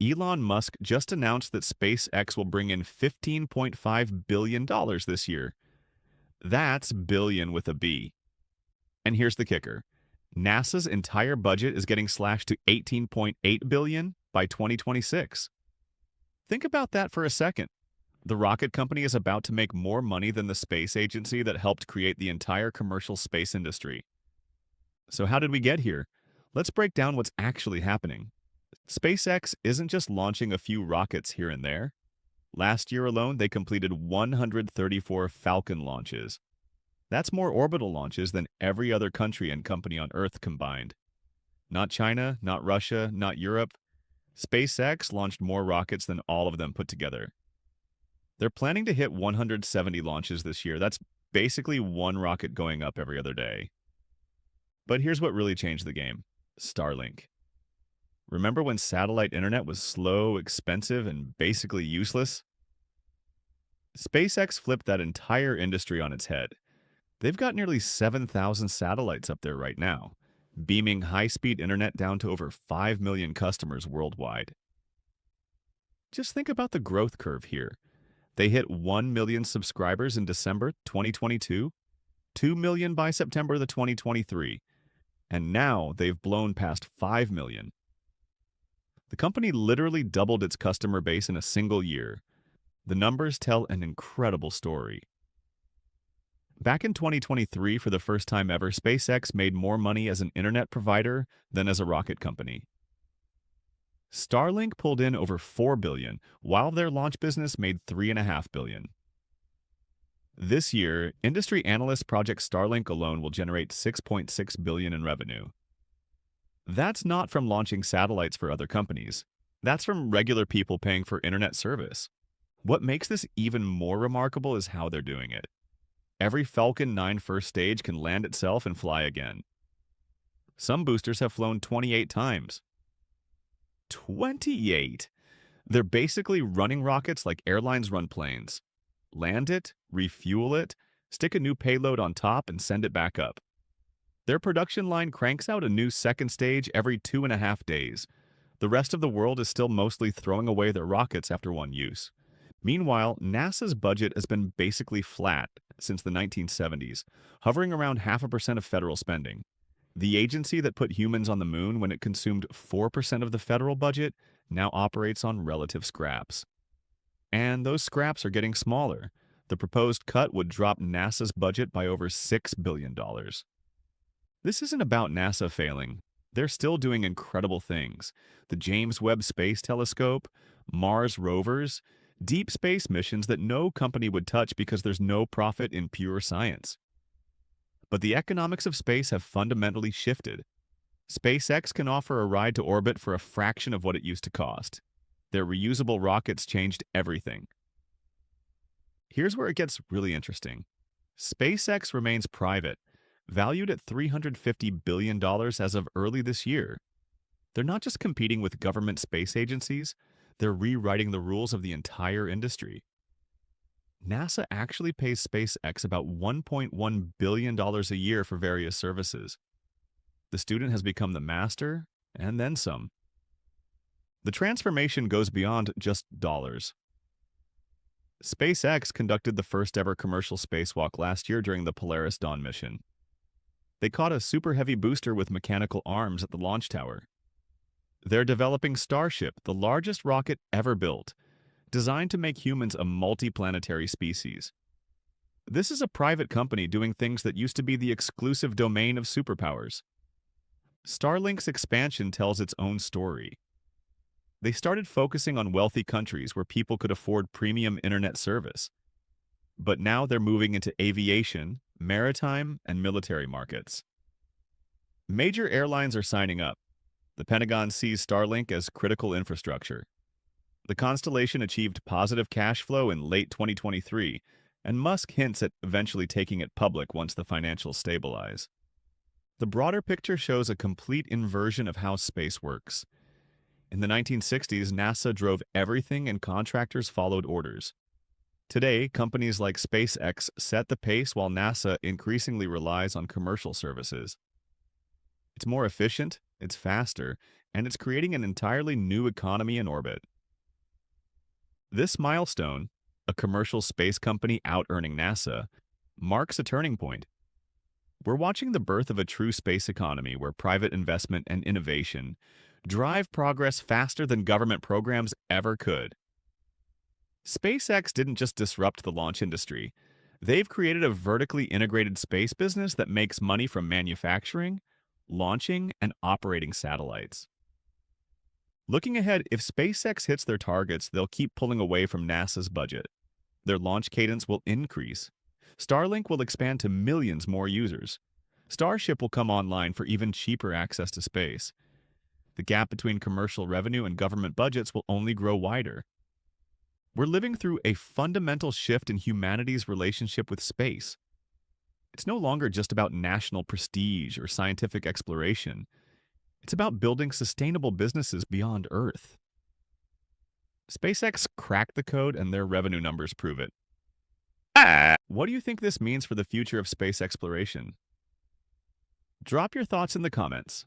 Elon Musk just announced that SpaceX will bring in $15.5 billion this year. That's billion with a B. And here's the kicker. NASA's entire budget is getting slashed to 18.8 billion by 2026. Think about that for a second. The rocket company is about to make more money than the space agency that helped create the entire commercial space industry. So how did we get here? Let's break down what's actually happening. SpaceX isn't just launching a few rockets here and there. Last year alone, they completed 134 Falcon launches. That's more orbital launches than every other country and company on Earth combined. Not China, not Russia, not Europe. SpaceX launched more rockets than all of them put together. They're planning to hit 170 launches this year. That's basically one rocket going up every other day. But here's what really changed the game. Starlink. Remember when satellite internet was slow, expensive, and basically useless? SpaceX flipped that entire industry on its head. They've got nearly 7,000 satellites up there right now, beaming high-speed internet down to over 5 million customers worldwide. Just think about the growth curve here. They hit 1 million subscribers in December 2022, 2 million by September 2023, and now they've blown past 5 million. The company literally doubled its customer base in a single year. The numbers tell an incredible story. Back in 2023, for the first time ever, SpaceX made more money as an internet provider than as a rocket company. Starlink pulled in over $4 billion, while their launch business made $3.5 billion. This year, industry analysts project Starlink alone will generate $6.6 billion in revenue. That's not from launching satellites for other companies. That's from regular people paying for internet service. What makes this even more remarkable is how they're doing it. Every Falcon 9 first stage can land itself and fly again. Some boosters have flown 28 times. 28! They're basically running rockets like airlines run planes. Land it, refuel it, stick a new payload on top, and send it back up. Their production line cranks out a new second stage every 2.5 days. The rest of the world is still mostly throwing away their rockets after one use. Meanwhile, NASA's budget has been basically flat since the 1970s, hovering around 0.5% of federal spending. The agency that put humans on the moon when it consumed 4% of the federal budget now operates on relative scraps. And those scraps are getting smaller. The proposed cut would drop NASA's budget by over $6 billion. This isn't about NASA failing. They're still doing incredible things. The James Webb Space Telescope, Mars rovers, deep space missions that no company would touch because there's no profit in pure science. But the economics of space have fundamentally shifted. SpaceX can offer a ride to orbit for a fraction of what it used to cost. Their reusable rockets changed everything. Here's where it gets really interesting. SpaceX remains private, valued at $350 billion as of early this year. They're not just competing with government space agencies, they're rewriting the rules of the entire industry. NASA actually pays SpaceX about $1.1 billion a year for various services. The student has become the master, and then some. The transformation goes beyond just dollars. SpaceX conducted the first ever commercial spacewalk last year during the Polaris Dawn mission. They caught a super heavy booster with mechanical arms at the launch tower. They're developing Starship, the largest rocket ever built, designed to make humans a multi-planetary species. This is a private company doing things that used to be the exclusive domain of superpowers. Starlink's expansion tells its own story. They started focusing on wealthy countries where people could afford premium internet service. But now they're moving into aviation, maritime, and military markets. Major airlines are signing up. The Pentagon sees Starlink as critical infrastructure. The constellation achieved positive cash flow in late 2023, and Musk hints at eventually taking it public once the financials stabilize. The broader picture shows a complete inversion of how space works. In the 1960s, NASA drove everything and contractors followed orders. Today, companies like SpaceX set the pace while NASA increasingly relies on commercial services. It's more efficient, it's faster, and it's creating an entirely new economy in orbit. This milestone, a commercial space company out-earning NASA, marks a turning point. We're watching the birth of a true space economy where private investment and innovation drive progress faster than government programs ever could. SpaceX didn't just disrupt the launch industry. They've created a vertically integrated space business that makes money from manufacturing, launching, and operating satellites. Looking ahead, if SpaceX hits their targets, they'll keep pulling away from NASA's budget. Their launch cadence will increase. Starlink will expand to millions more users. Starship will come online for even cheaper access to space. The gap between commercial revenue and government budgets will only grow wider. We're living through a fundamental shift in humanity's relationship with space. It's no longer just about national prestige or scientific exploration. It's about building sustainable businesses beyond Earth. SpaceX cracked the code and their revenue numbers prove it. What do you think this means for the future of space exploration? Drop your thoughts in the comments.